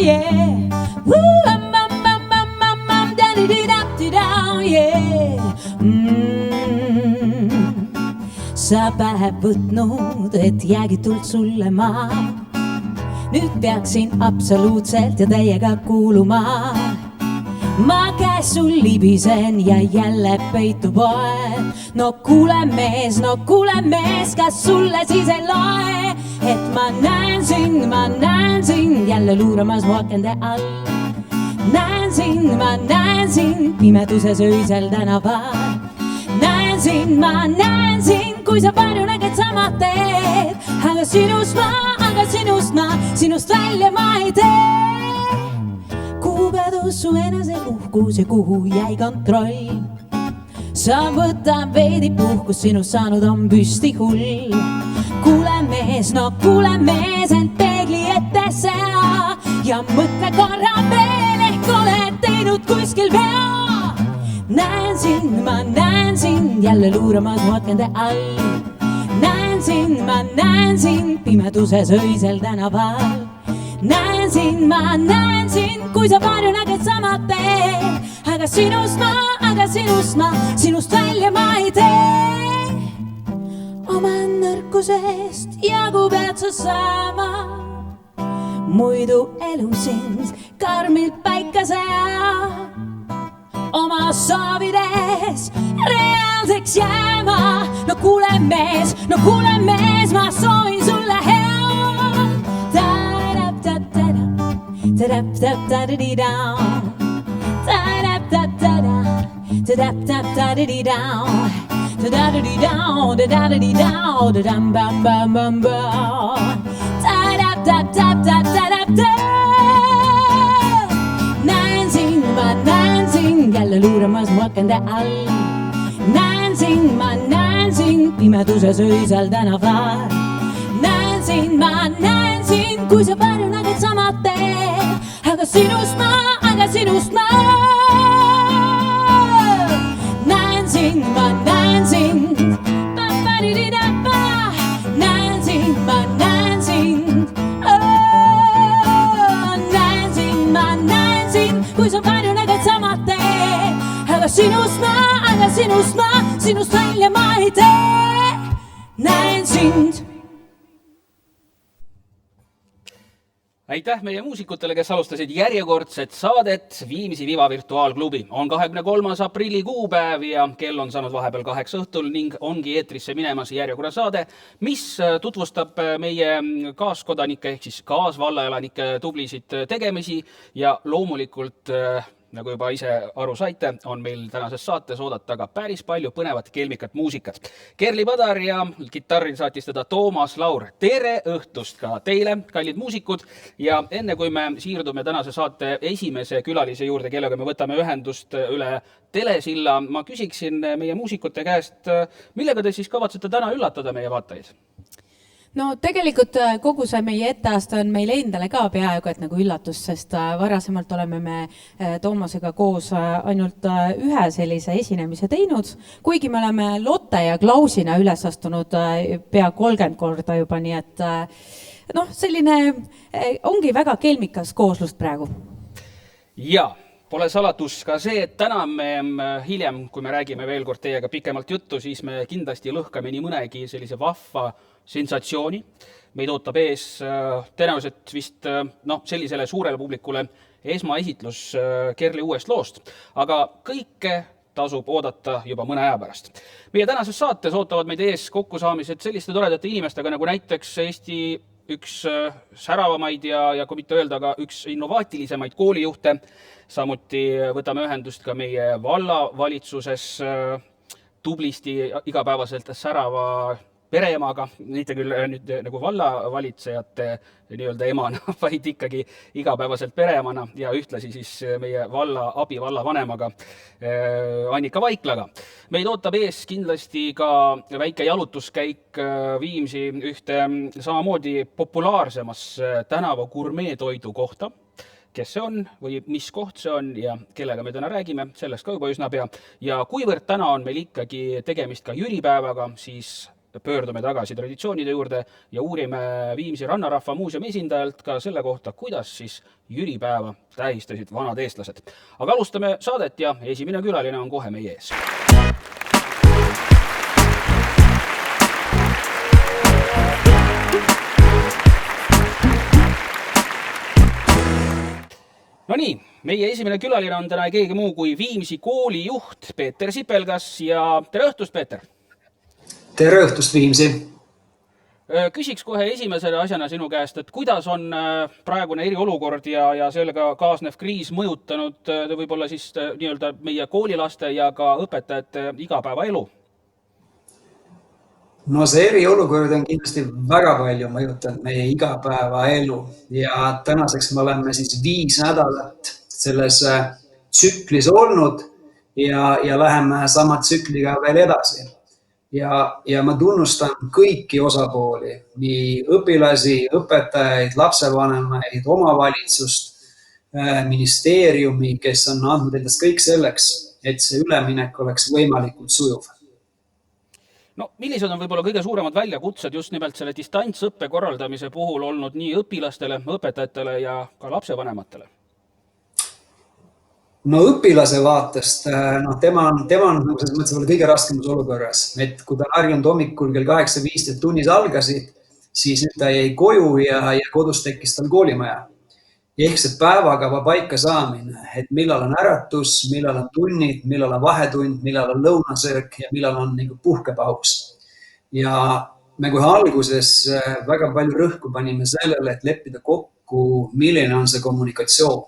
yeah. Woo, da-di-di-da-di-da, yeah. Sa päev võtnud, et jäägitult sulle ma nüüd peaksin absoluutselt ja täiega kuuluma. Ma käes sul libisen ja jälle peitu poe. No kuule mees, kas sulle siis ei loe, et ma näen sind jälle luuramas mu akende all. Näen sind pimeduses öisel tänaval. Näen sind, kui sa palju näged sama teed. Aga sinust välja ma ei tee. Kuhu kadus su enese uhkus ja kuhu jäi kontroll? Sa võta veidi puhkus, sinust saanud on püsti hull. Kuule mees, end peegli ette sea ja mõtle korra veel, ehk oled teinud kuskil vea. Näen sind jälle luuramas mu akende all. Näen sind pimeduses öisel tänaval. Näen sind, kui sa palju näged sama teed. Aga sinust välja ma ei tee. Oma nõrkusest jagu pead sa saama. Muidu elu sind karmilt paika sea. Oma soovides reaalseks jääma. No kuule mees, ma soovin sulle hea. Näen sind jälle luuramas mu akende all. Näen sind pimeduses öisel tänaval. Näen sind, kui sa palju näged sama teed. Aga sinust ma näen sind. Näen sind, kui sa palju näged sama teed. Aga sinust välja ma ei tee. Näen sind. Aitäh meie muusikutele, kes alustasid järjekordset saadet Viimsi Viva virtuaalklubi. On 23. aprilli kuupäev ja kell on saanud vahepeal 8 õhtul ning ongi eetrisse minemas järjekorra saade, mis tutvustab meie kaaskodanike ehk siis kaasvallaelanike tublisid tegemisi ja loomulikult nagu juba ise aru saite, on meil tänases saates oodata ka päris palju põnevat kelmikat muusikat. Kerli Padar ja kitarril saatis teda Toomas Laur. Tere õhtust ka teile, kallid muusikud! Ja enne kui me siirdume tänase saate esimese külalise juurde, kellega me võtame ühendust üle telesilla, ma küsiksin meie muusikute käest, millega te siis kavatsete täna üllatada meie vaatajaid? No tegelikult kogu see meie etteaasta on meile endale ka peaaegu et nagu üllatus, sest varasemalt oleme me Toomasega koos ainult ühe sellise esinemise teinud, kuigi me oleme Lotte ja Klausina üles astunud pea 30 korda juba, nii et selline ongi väga kelmikas kooslust praegu. Ja, pole salatus ka see, et täna me hiljem, kui me räägime veel kord teiega pikemalt juttu, siis me kindlasti lõhkame nii mõnegi sellise vahva sensatsiooni. Meid ootab ees tõenäoliselt vist sellisele suurele publikule esmaesitlus Kerli uuest loost, aga kõike tasub oodata juba mõne aja pärast. Meie tänases saates ootavad meid ees kokkusaamised selliste toredate inimestega nagu näiteks Eesti üks säravamaid ja kui mitte öelda ka üks innovaatilisemaid koolijuhte. Samuti võtame ühendust ka meie vallavalitsuses tublisti igapäevaselt särava pereemaga, mitte küll nüüd nagu vallavalitsejate nii-öelda emana, vaid ikkagi igapäevaselt pereemana ja ühtlasi siis meie abivallavanemaga Annika Vaiklaga. Meid ootab ees kindlasti ka väike jalutuskäik Viimsi ühte samamoodi populaarsemas tänava gurmeetoidu kohta. Kes see on või mis koht see on ja kellega me täna räägime, sellest ka juba üsna pea. Ja kuivõrd täna on meil ikkagi tegemist ka jüripäevaga, siis pöördume tagasi traditsioonide juurde ja uurime Viimsi Rannarahva muuseumi esindajalt ka selle kohta, kuidas siis jüripäeva tähistasid vanad eestlased. Aga alustame saadet ja esimene külaline on kohe meie ees. No nii, meie esimene külaline on täna keegi muu kui Viimsi kooli juht Peeter Sipelgas ja tere õhtust, Peeter! Tere õhtust, Viimsi! Küsiks kohe esimesele asjana sinu käest, et kuidas on praegune eriolukord ja sellega kaasnev kriis mõjutanud võib-olla siis nii-öelda meie koolilaste ja ka õpetajate igapäevaelu? No see eriolukord on kindlasti väga palju mõjutanud meie igapäevaelu ja tänaseks me oleme siis 5 nädalat selles tsüklis olnud ja läheme sama tsükliga veel edasi. Ja ma tunnustan kõiki osapooli, nii õpilasi, õpetajaid, lapsevanemaid, omavalitsust, ministeeriumi, kes on andnud endast kõik selleks, et see üleminek oleks võimalikult sujuv. No, millised on võib-olla kõige suuremad väljakutsed just nimelt selle distantsõppe korraldamise puhul olnud nii õpilastele, õpetajatele ja ka lapsevanematele? No õpilase vaatest, tema on selles mõttes kõige raskemas olukorras, et kui ta harjunud hommikul kell 8:15 tunnis algasid, siis nüüd ta jäi koju ja kodus tekkis tal koolimaja. Ehk see päevakava paika saamine, et millal on äratus, millal on tunnid, millal on vahetund, millal on lõunasöök ja millal on puhkepaus. Ja me kohe alguses väga palju rõhku panime sellele, et leppida kokku, milline on see kommunikatsioon.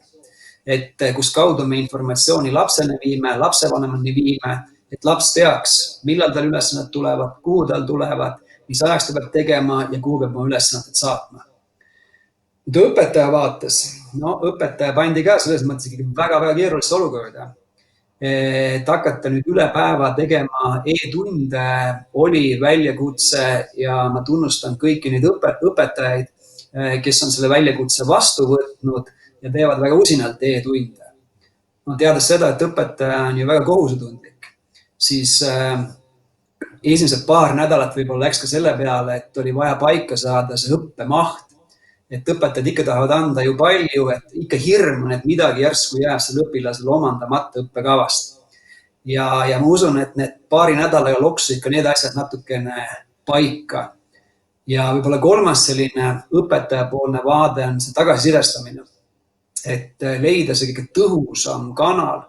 Et kus kaudu me informatsiooni lapseni viime, lapsevanemani viime, et laps teaks, millal tal ülesannad tulevad, kuhu tal tulevad, mis ajaks ta peab tegema ja kuhu peab oma ülesannad saatma. Nüüd õpetaja vaates, õpetaja pandi ka selles mõttes väga-väga keerulisse olukorda. Et hakata nüüd üle päeva tegema e-tunde oli väljakutse ja ma tunnustan kõiki neid õpetajaid, kes on selle väljakutse vastu võtnud ja teevad väga usinalt e-tunde. Teades seda, et õpetaja on ju väga kohusetundlik, siis esimesed paar nädalat võib-olla läks ka selle peale, et oli vaja paika saada see õppemaht. Et õpetajad ikka tahavad anda ju palju, et ikka hirm on, et midagi järsku jääb selle õpilasele omandamata õppekavast. Ja ma usun, et need paari nädalaga loksusid ka need asjad natukene paika. Ja võib-olla kolmas selline õpetajapoolne vaade on see tagasisidestamine. Et leida see kõige tõhusam kanal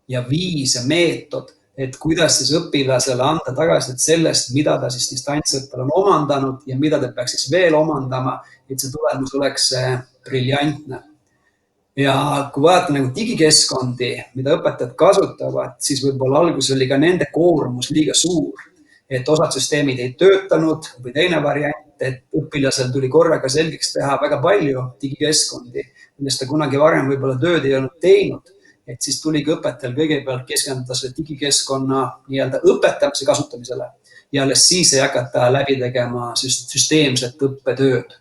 ja viis ja meetod, et kuidas siis õpilasele anda tagasi sellest, mida ta siis distantsõppel on omandanud ja mida ta peaks siis veel omandama, et see tulemus oleks briljantne. Ja kui vaadata digikeskkondi, mida õpetajad kasutavad, siis võib-olla alguses oli ka nende koormus liiga suur, et osad süsteemid ei töötanud või teine variant, et õpilasel tuli korraga selgeks teha väga palju digikeskkondi, millest ta kunagi varem võib-olla tööd ei olnud teinud. Et siis tuligi õpetajal kõigepealt keskenduda selle digikeskkonna nii-öelda õpetamise kasutamisele ja alles siis ei hakata läbi tegema süsteemset õppetööd.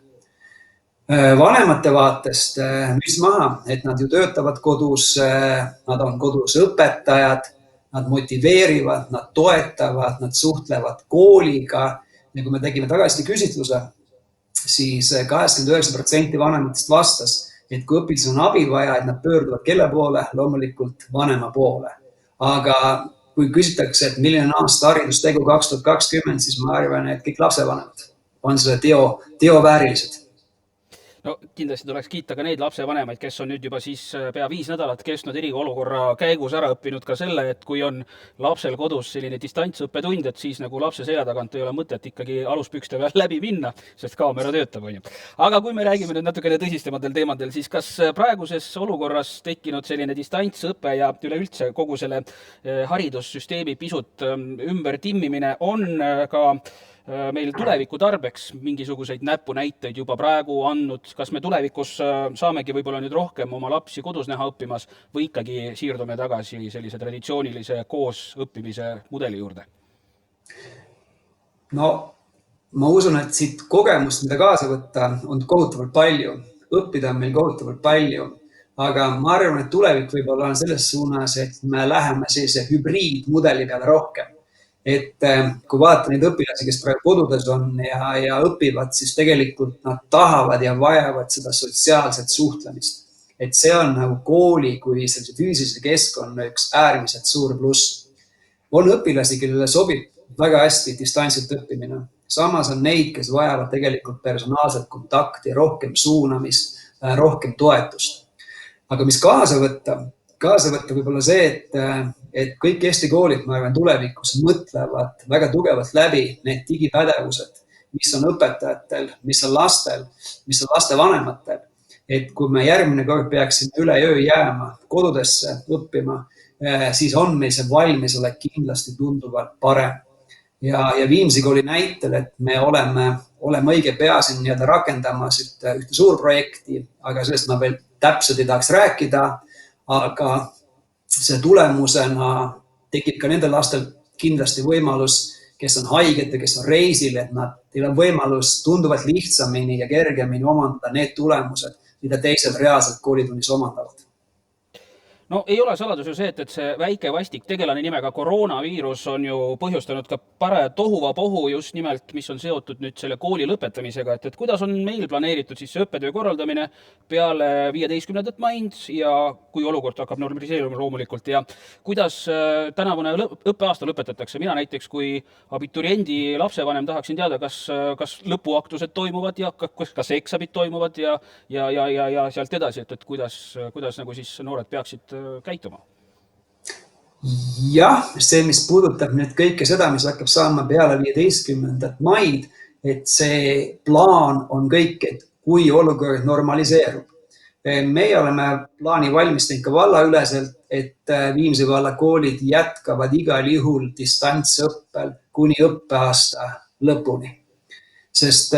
Vanemate vaatest müts maha, et nad ju töötavad kodus, nad on kodus õpetajad, nad motiveerivad, nad toetavad, nad suhtlevad kooliga. Ja kui me tegime tagasi küsitluse, siis 89% vanematest vastas, et kui õpilasel on abi vaja, et nad pöörduvad kelle poole, loomulikult vanema poole. Aga kui küsitakse, et milline on aasta haridustegu 2020, siis ma arvan, et kõik lapsevanemad on selle teo väärilised. No kindlasti tuleks kiita ka neid lapsevanemaid, kes on nüüd juba siis pea 5 nädalat kestnud eriolukorra käigus ära õppinud ka selle, et kui on lapsel kodus selline distantsõppetund, et siis nagu lapse selja tagant ei ole mõtet ikkagi aluspükste peal läbi minna, sest kaamera töötab. Aga kui me räägime nüüd natukene tõsistematel teemadel, siis kas praeguses olukorras tekkinud selline distantsõppe ja üleüldse kogu selle haridussüsteemi pisut ümber timmimine on ka meil tuleviku tarbeks mingisuguseid näpunäiteid juba praegu andnud, kas me tulevikus saamegi võib-olla nüüd rohkem oma lapsi kodus näha õppimas või ikkagi siirdume tagasi sellise traditsioonilise koos õppimise mudeli juurde? No ma usun, et siit kogemust, mida kaasa võtta, on kohutavalt palju. Õppida on meil kohutavalt palju, aga ma arvan, et tulevik võib-olla on selles suunas, et me läheme sellise hübriidmudeli peale rohkem. et kui vaadata neid õpilasi, kes praegu kodudes on ja õpivad, siis tegelikult nad tahavad ja vajavad seda sotsiaalset suhtlemist. Et see on nagu kooli kui sellise füüsilise keskkonna üks äärmiselt suur pluss. On õpilasi, kellele sobib väga hästi distantsilt õppimine. Samas on neid, kes vajavad tegelikult personaalset kontakti, rohkem suunamist, rohkem toetust. Aga mis kaasa võtta võib-olla see, et kõik Eesti koolid, ma arvan, tulevikus mõtlevad väga tugevalt läbi need digipädevused, mis on õpetajatel, mis on lastel, mis on lastevanematel. Et kui me järgmine kord peaksime üle öö jääma kodudesse õppima, siis on meil see valmisolek kindlasti tunduvalt parem. Ja Viimsi kooli näitel, et me oleme õige pea siin nii-öelda rakendamas ühte suurprojekti, aga sellest ma veel täpselt ei tahaks rääkida, aga see tulemusena tekib ka nendel lastel kindlasti võimalus, kes on haiged ja kes on reisil, et neil on võimalus tunduvalt lihtsamini ja kergemini omandada need tulemused, mida teised reaalselt koolitunnis omandavad. No ei ole saladus ju see, et see väike vastik tegelane nimega koroonaviirus on ju põhjustanud ka paraja tohuvapohu just nimelt, mis on seotud nüüd selle kooli lõpetamisega, et kuidas on meil planeeritud siis see õppetöö korraldamine peale 15. maid ja kui olukord hakkab normaliseeruma loomulikult ja kuidas tänavune õppeaasta lõpetatakse. Mina näiteks kui abituriendi lapsevanem tahaksin teada, kas lõpuaktused toimuvad ja kas eksamid toimuvad ja sealt edasi, et kuidas nagu siis noored peaksid käituma? Jah, see, mis puudutab nüüd kõike seda, mis hakkab saama peale 15. maid, et see plaan on kõik, et kui olukord normaliseerub. Meie oleme plaani valmistanud ka vallaüleselt, et Viimsi valla koolid jätkavad igal juhul distantsõppel kuni õppeaasta lõpuni. Sest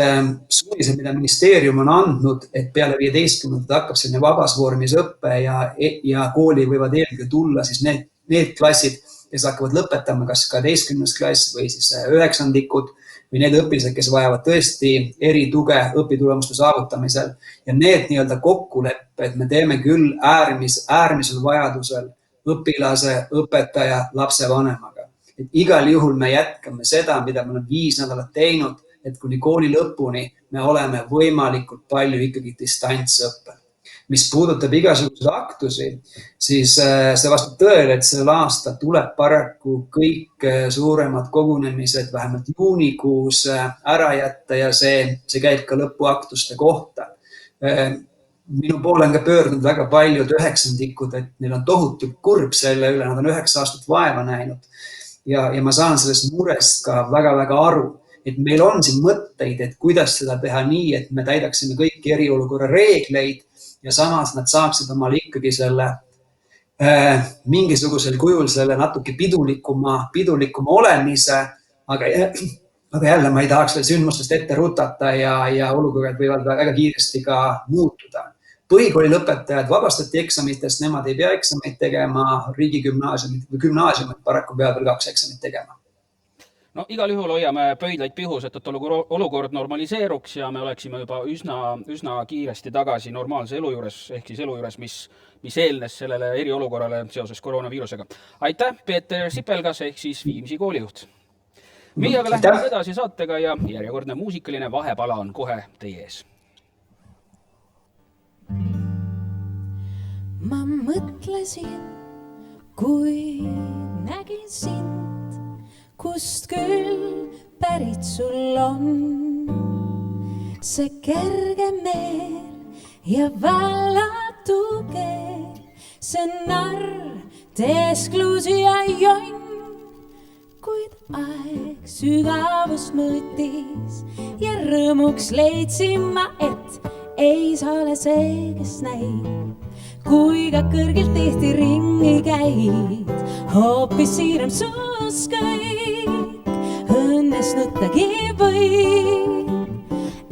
suunised, mida ministeerium on andnud, et peale 15. hakkab selline vabas vormis õppe ja kooli võivad eelkõige tulla siis need klassid, kes hakkavad lõpetama kas 12. klass või siis 9-ndikud või need õpilased, kes vajavad tõesti erituge õpitulemuste saavutamisel. Ja need nii-öelda kokkulepped me teeme küll äärmisel vajadusel õpilase, õpetaja, lapsevanemaga. Et igal juhul me jätkame seda, mida me oleme 5 nädalat teinud, et kuni kooli lõpuni me oleme võimalikult palju ikkagi distantsõppel. Mis puudutab igasuguseid aktusi, siis see vastab tõele, et sellel aasta tuleb paraku kõik suuremad kogunemised vähemalt juunikuus ära jätta ja see käib ka lõpuaktuste kohta. Minu poole on ka pöördunud väga paljud 9-ndikud, et neil on tohutult kurb selle üle, nad on 9 aastat vaeva näinud ja ma saan sellest murest ka väga-väga aru. Et meil on siin mõtteid, et kuidas seda teha nii, et me täidaksime kõiki eriolukorra reegleid ja samas nad saaksid omale ikkagi selle mingisugusel kujul selle natuke pidulikuma olemise, aga jälle ma ei tahaks veel sündmustest ette rutata ja olukorrad võivad väga kiiresti ka muutuda. Põhikooli lõpetajad vabastati eksamitest, nemad ei pea eksamit tegema, riigigümnaasiumid paraku peavad veel 2 eksamit tegema. No igal juhul hoiame pöidlaid pihus, et olukord normaliseeruks ja me oleksime juba üsna kiiresti tagasi normaalse elu juures, ehk siis elu juures, mis eelnes sellele eriolukorrale seoses koroonaviirusega. Aitäh, Peeter Sipelgas, ehk siis Viimsi koolijuht. Meie aga lähme edasi saatega ja järjekordne muusikaline vahepala on kohe teie ees. Ma mõtlesin, kui nägin sind, kust küll pärit sul on see kerge meel ja vallatu keel, see narr, teesklus ja jonn, kuid aeg sügavust mõõtis ja rõõmuks leidsin ma, et ei sa ole see, kes näib, kui ka kõrgilt tihti ringi käid, hoopis siirem suus kõik, õnnesnutagi võib.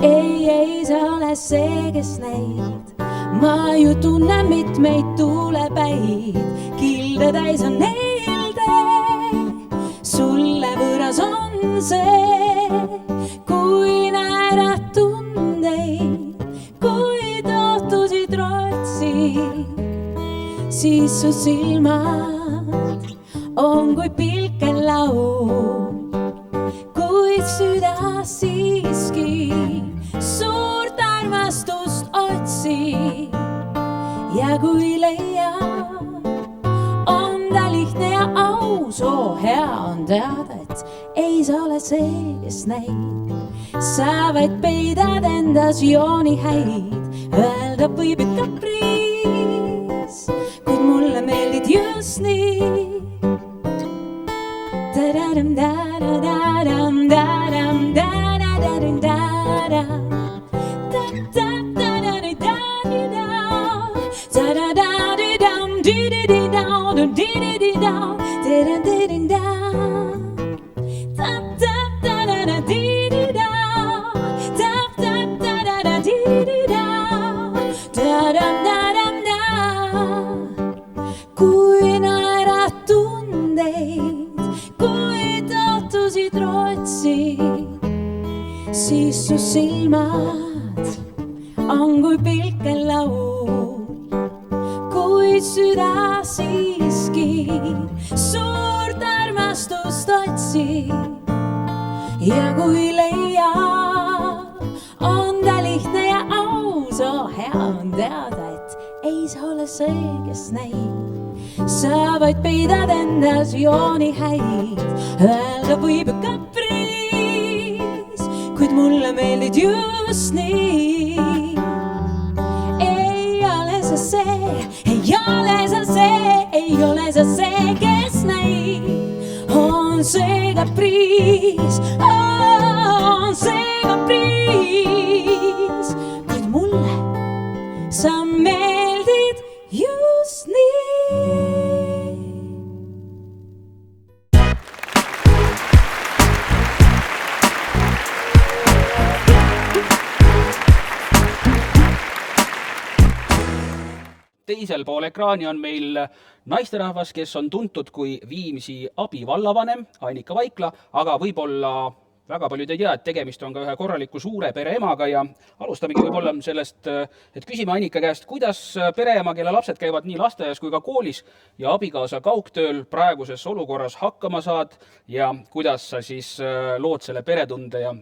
Ei sa ole see, kes näid, ma ju tunnen mitmeid tulepäid, kilde täis on neilde, sulle võõras on see, kui naerad tundeid, kui tootusid rootsid, siis su silmad on kui pilkel laul, kuid süda siiski suurt armastust otsib ja kui leiab, on ta lihtne ja aus, hea on teada, et ei sa ole see, kes neid sa vaid peidad endas jooni häid, öelda võib et kapriis, kuid mulle meeldid just nii. Da-da-dam, da-da-da-dam, da-dam, da-da-da-dam, da-dam, da-da-da-da-da-da-da, da-da-da-da-dam, di-di-di-dam, di-di-di-dam, da-da-da-da-dam, kui naerad tundeid, kui tõotusid rotsid, siis su silmad on kui pilkel laul, kuid süda siiski suurt armastust otsib ja kui leiab, on ta lihtne ja aus, hea on teada, et ei sa ole see, kes neid sa vaid peidad endas jooni häid, öelda võib kapriis, kuid mulle meeldid just nii. Ei ole sa see, ei ole sa see, ei ole sa see, kes neid on see kapriis, on see kapriis, kuid mulle sa meeldid just nii. Teisel pool ekraani on meil naisterahvas, kes on tuntud kui Viimsi abivallavanem Annika Vaikla, aga võib-olla väga paljud ei tea, et tegemist on ka ühe korraliku suure pereemaga ja alustamegi võib-olla sellest, et küsime Annika käest, kuidas pereema, kelle lapsed käivad nii lasteaias kui ka koolis ja abikaasa kaugtööl praeguses olukorras hakkama saad ja kuidas sa siis lood selle peretunde ja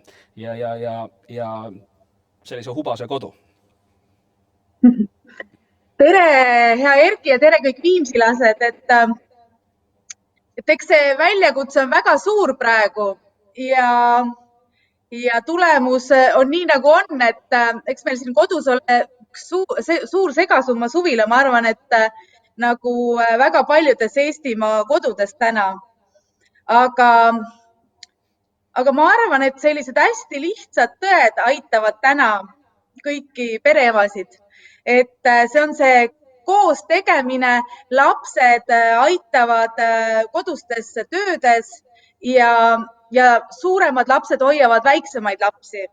sellise hubase kodu? Tere, hea Erki ja tere kõik viimsilased, et eks see väljakutse on väga suur praegu ja tulemus on nii nagu on, et eks meil siin kodus ole suur segasumma suvila, ma arvan, et nagu väga paljudes Eestimaa kodudes täna. Aga ma arvan, et sellised hästi lihtsad tõed aitavad täna kõiki pereemasid. Et see on see koos tegemine, lapsed aitavad kodustes töödes ja suuremad lapsed hoiavad väiksemaid lapsi.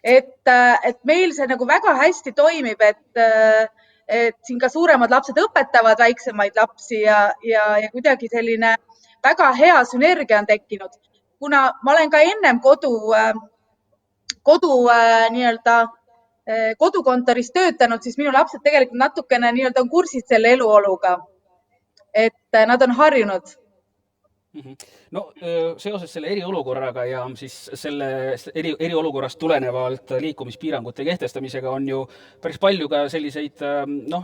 Et meil see nagu väga hästi toimib, et siin ka suuremad lapsed õpetavad väiksemaid lapsi ja kuidagi selline väga hea sünergia on tekkinud. Kuna ma olen ka ennem kodukontoris töötanud, siis minu lapsed tegelikult natukene on kursid selle eluoluga, et nad on harjunud. No seoses selle eriolukorraga ja siis selle eriolukorrast tulenevalt liikumispiirangute kehtestamisega on ju päris palju ka selliseid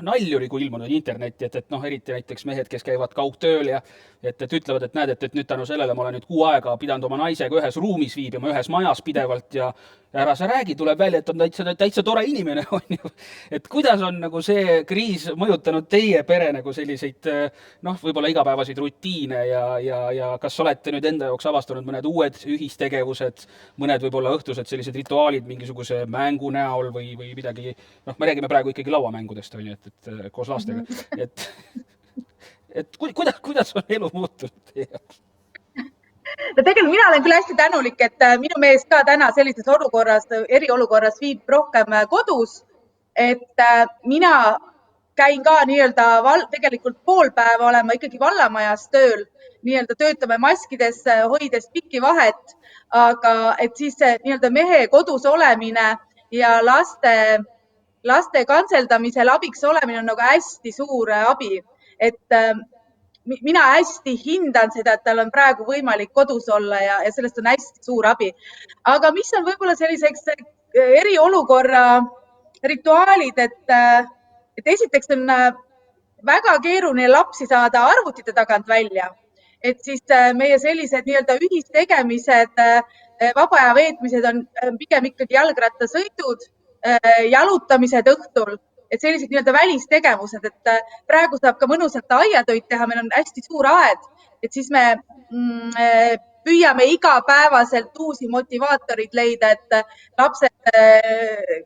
naljuri, kui ilmunud internetti, et eriti näiteks mehed, kes käivad kaugtööl ja et ütlevad, et näed, et nüüd tänu sellele ma olen nüüd 6 aega pidanud oma naisega ühes ruumis viibima, ühes majas pidevalt ja ära sa räägi, tuleb välja, et on täitsa tore inimene. On ju. Et kuidas on nagu see kriis mõjutanud teie pere nagu selliseid võib-olla igapäevaseid rutiine ja kas olete nüüd enda jaoks avastanud mõned uued ühistegevused, mõned võib-olla õhtused sellised rituaalid mingisuguse mängu näol või midagi, me räägime praegu ikkagi lauamängudest, on ju, et koos lastega. Et kuidas on elu muutunud teie jaoks? No tegelikult mina olen küll hästi tänulik, et minu mees ka täna sellises olukorras, eriolukorras viib rohkem kodus, et mina käin ka tegelikult pool päeva olema ikkagi vallamajas tööl, töötame maskides, hoides pikki vahet, aga et siis mehe kodus olemine ja laste kantseldamisel abiks olemine on nagu hästi suur abi, et mina hästi hindan seda, et tal on praegu võimalik kodus olla ja sellest on hästi suur abi. Aga mis on võib-olla selliseks eriolukorra rituaalid, et esiteks on väga keeruline lapsi saada arvutite tagant välja, et siis meie sellised nii-öelda ühistegemised, vaba aja veetmised on pigem ikkagi jalgrattasõidud, jalutamised õhtul, et sellised nii-öelda välistegevused, et praegu saab ka mõnusalt aiatöid teha, meil on hästi suur aed, et siis me püüame igapäevaselt uusi motivaatorid leida, et lapsed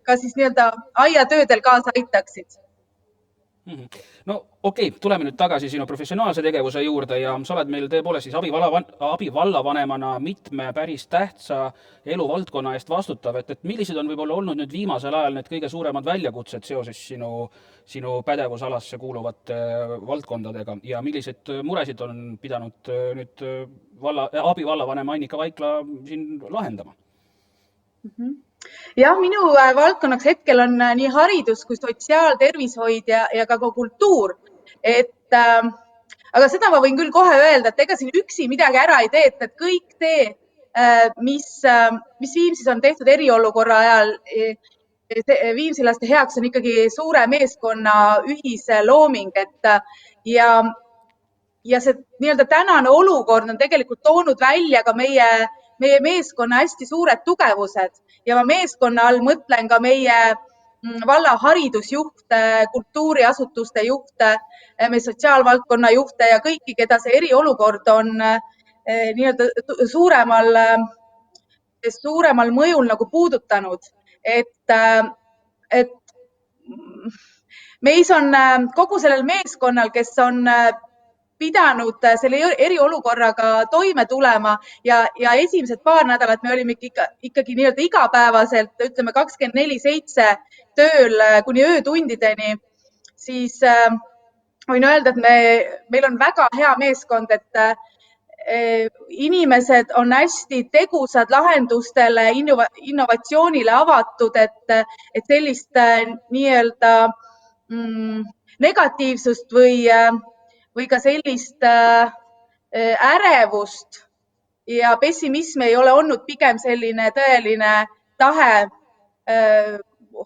ka siis nii-öelda aiatöödel kaasa aitaksid. No okei, tuleme nüüd tagasi sinu professionaalse tegevuse juurde ja sa oled meil tõepoolest siis abivallavanemana mitme päris tähtsa eluvaldkonna eest vastutav, et millised on võib-olla olnud nüüd viimasel ajal need kõige suuremad väljakutsed seoses sinu pädevusalasse kuuluvate valdkondadega ja milliseid muresid on pidanud nüüd abivallavanema Annika Vaikla siin lahendama? Jah, minu valdkonnaks hetkel on nii haridus kui sotsiaal, tervishoid ja ka kultuur. Aga seda ma võin küll kohe öelda, et ega siin üksi midagi ära ei tee, et kõik see, mis Viimsis on tehtud eriolukorra ajal, viimsilaste heaks on ikkagi suure meeskonna ühislooming, ja see nii-öelda tänane olukord on tegelikult toonud välja ka meie meeskonna hästi suured tugevused ja ma meeskonna all mõtlen ka meie valla haridusjuhte, kultuuriasutuste juhte, meie sotsiaalvaldkonna juhte ja kõiki, keda see eriolukord on nii-öelda suuremal mõjul nagu puudutanud. Et meis on kogu sellel meeskonnal, kes on pidanud selle eriolukorraga toime tulema ja esimesed paar nädalat me olime ikkagi nii-öelda igapäevaselt, ütleme 24/7 tööl kuni öötundideni, siis võin öelda, et meil on väga hea meeskond, et inimesed on hästi tegusad lahendustele, innovatsioonile avatud, et sellist nii-öelda negatiivsust või ka sellist ärevust ja pessimismi ei ole olnud, pigem selline tõeline tahe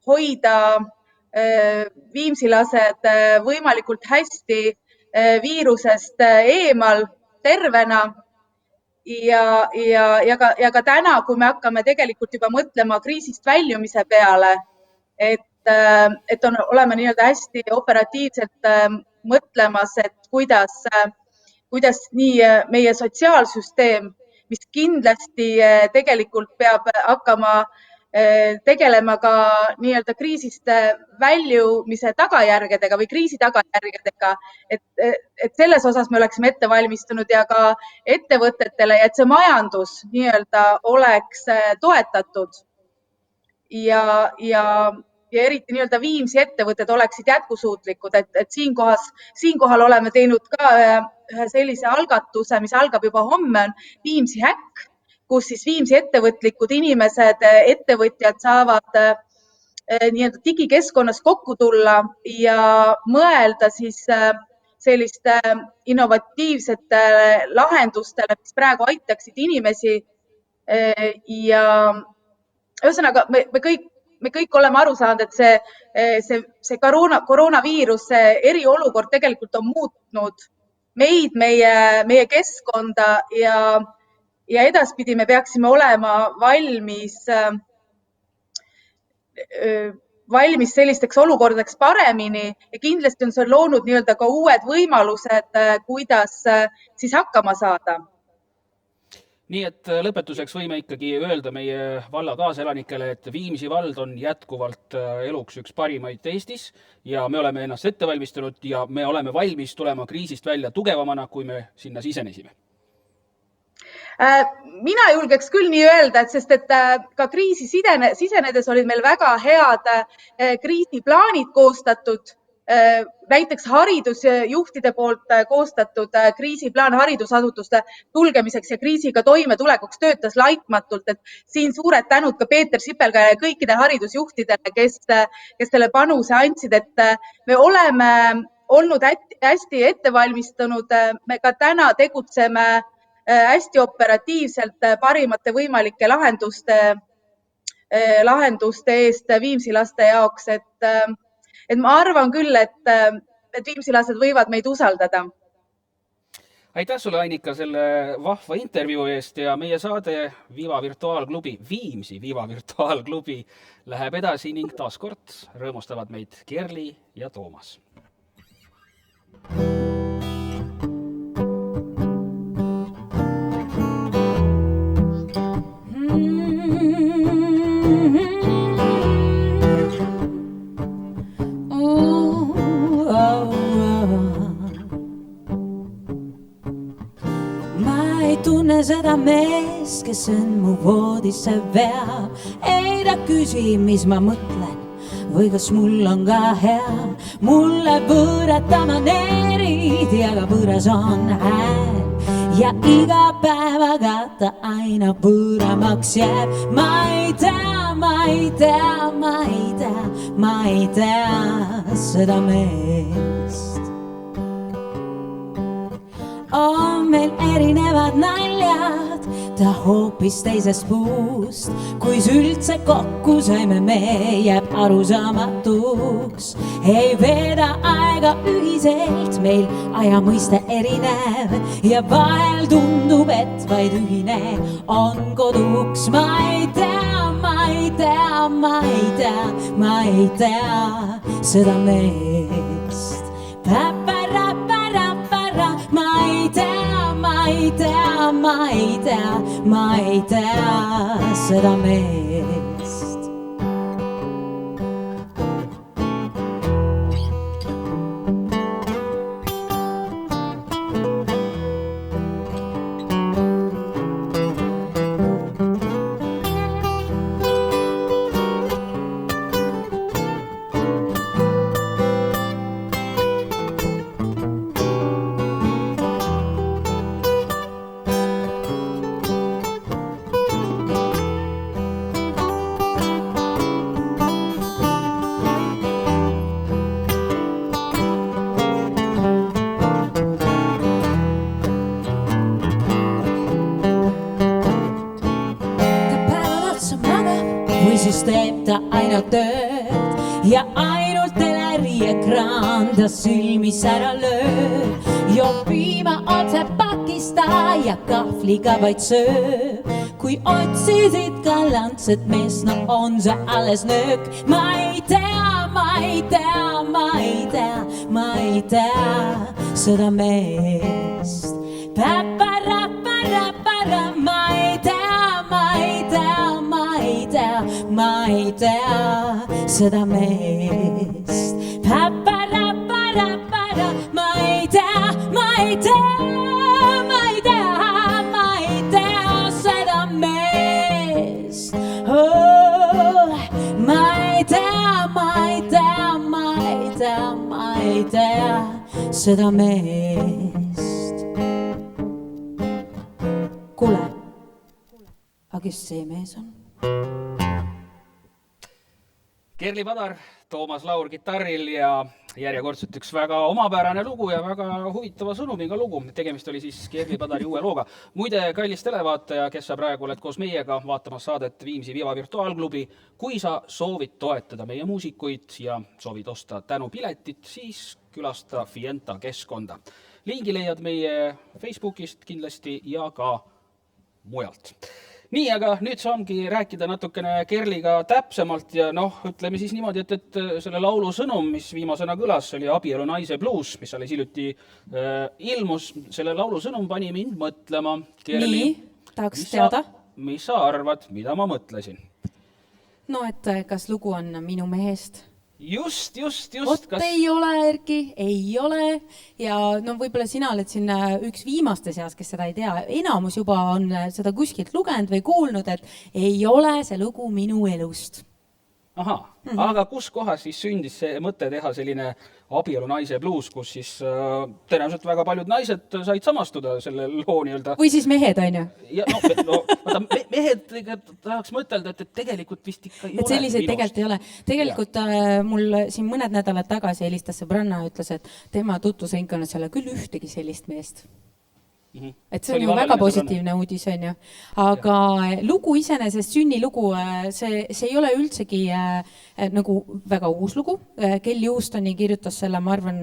hoida viimsilased võimalikult hästi viirusest eemal, tervena ja ka täna, kui me hakkame tegelikult juba mõtlema kriisist väljumise peale, et oleme nii-öelda hästi operatiivselt mõtlemas, et kuidas nii meie sotsiaalsüsteem, mis kindlasti tegelikult peab hakkama tegelema ka nii-öelda kriisist väljumise tagajärgedega või kriisi tagajärgedega, et selles osas me oleksime ette valmistunud ja ka ettevõtetele ja et see majandus nii-öelda oleks toetatud ja eriti nii-öelda Viimsi ettevõtted oleksid jätkusuutlikud, et siinkohal oleme teinud ka ühe sellise algatuse, mis algab juba homme, on Viimsi häkk, kus siis Viimsi ettevõtlikud inimesed, ettevõtjad saavad nii-öelda digikeskkonnas kokku tulla ja mõelda siis selliste innovatiivsete lahendustele, mis praegu aitaksid inimesi ja ühesõnaga me kõik oleme aru saanud, et see koroonaviirus, see eriolukord tegelikult on muutnud meid, meie keskkonda ja edaspidi me peaksime olema valmis sellisteks olukordadeks paremini ja kindlasti on see loonud nii-öelda ka uued võimalused, kuidas siis hakkama saada. Nii et lõpetuseks võime ikkagi öelda meie valla kaaselanikele, et Viimsi vald on jätkuvalt eluks üks parimaid Eestis ja me oleme ennast ette valmistunud ja me oleme valmis tulema kriisist välja tugevamana, kui me sinna sisenesime. Mina julgeks küll nii öelda, sest et ka kriisi sisenedes olid meil väga head kriisiplaanid koostatud. Näiteks haridusjuhtide poolt koostatud kriisiplaan haridusasutuste sulgemiseks ja kriisiga toimetulekuks töötas laitmatult, et siin suured tänud ka Peeter Sipelga ja kõikide haridusjuhtidele, kes selle panuse andsid, et me oleme olnud hästi ettevalmistunud. Me ka täna tegutseme hästi operatiivselt parimate võimalike lahenduste eest viimsilaste jaoks. Et ma arvan küll, et viimsilased võivad meid usaldada. Aitäh sulle, Annika, selle vahva intervjuu eest ja meie saade Viva Virtuaalklubi, Viimsi Viva Virtuaalklubi läheb edasi ning taaskord rõõmustavad meid Kerli ja Toomas. Tunne seda mees, kes on mu voodisse veab. Ei ta küsi, mis ma mõtlen või kas mul on ka hea. Mulle võõrata maneerid ja ka võõras on hääl. Ja iga päevaga ta aina võõramaks jääb. Ma ei tea seda meest. On meil erinevad naljad, ta hoopis teisest puust. Kuis üldse kokku saime me, jääb arusaamatuks. Ei veeda aega ühiselt, meil ajamõiste erinev. Ja vahel tundub, et vaid ühine on koduks. Ma ei tea seda meest. Ma ei tea seda meest. Teeb ta aina tööd ja ainult teleriekraan ta silmis ära lööb. Joob piima otse pakista ja kahvliga vaid sööb. Kui otsisid galantset meest, no on see alles nöök. Ma ei tea seda meest. Ma ei tea seda meest. Ma ei tea seda meest. Oh, ma ei tea seda meest. Kuule, aga kes see mees on? Kerli Padar, Toomas Laur kitarril ja järjekordselt üks väga omapärane lugu ja väga huvitava sõnumiga lugu. Tegemist oli siis Kerli Padari uue looga. Muide, kallis televaataja, kes sa praegu oled koos meiega vaatamas saadet Viimsi Viva Virtuaalklubi, kui sa soovid toetada meie muusikuid ja soovid osta tänupiletit, siis külasta Fienta keskkonda. Lingi leiad meie Facebookist kindlasti ja ka mujalt. Nii, aga nüüd saamgi rääkida natukene Kerliga täpsemalt ja ütleme siis niimoodi, et selle laulu sõnum, mis viimasena kõlas, oli Abielu naise bluus, mis alles hiljuti ilmus. Selle laulu sõnum pani mind mõtlema. Kerli, nii, tahaks teada. Mis sa arvad, mida ma mõtlesin? No, et kas lugu on minu mehest? Just. Ei ole, Erki, ei ole. Ja võib-olla sina oled siin üks viimaste seas, kes seda ei tea. Enamus juba on seda kuskilt lugenud või kuulnud, et ei ole see lugu minu elust. Aha, aga kus kohas siis sündis see mõte teha selline abielu naise bluus, kus siis tõenäoliselt väga paljud naised said samastuda selle loo nii-öelda. Või siis mehed, on ju? Ja, mehed tahaks mõtelda, et tegelikult vist ikka ei ole. Et selliseid tegelikult ei ole. Tegelikult mul siin mõned nädalad tagasi helistas sõbranna ja ütles, et tema tutvusringkonnas ei ole küll ühtegi sellist meest. Et see on ju väga positiivne uudis, on ju. Aga lugu iseenesest, sünnilugu, see ei ole üldsegi nagu väga uus lugu. Kelly Houstoni kirjutas selle, ma arvan,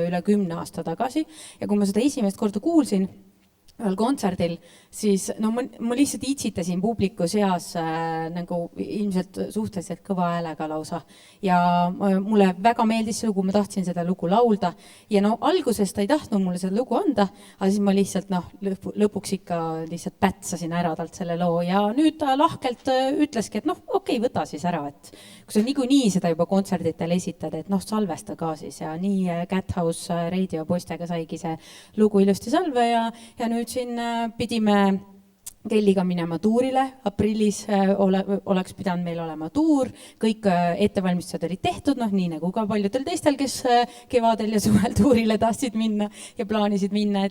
üle 10 aasta tagasi. Ja kui ma seda esimest korda kuulsin ühel kontserdil, siis no ma lihtsalt itsitasin publiku seas nagu ilmselt suhteliselt kõva häälega lausa. Ja mulle väga meeldis see lugu, ma tahtsin seda lugu laulda. Ja no alguses ta ei tahtnud mulle seda lugu anda, aga siis ma lihtsalt lõpuks ikka lihtsalt pätsasin ära talt selle loo. Ja nüüd ta lahkelt ütleski, et okei, võta siis ära, et kui sa niikuinii seda juba kontserditel esitad, et salvesta ka siis. Ja nii Cat House Radio poistega saigi see lugu ilusti salve ja nüüd siin pidime Kelliga minema tuurile. Aprillis oleks pidanud meil olema tuur. Kõik ettevalmistused olid tehtud, nii nagu ka paljudel teistel, kes kevadel ja suvel tuurile tahtsid minna ja plaanisid minna.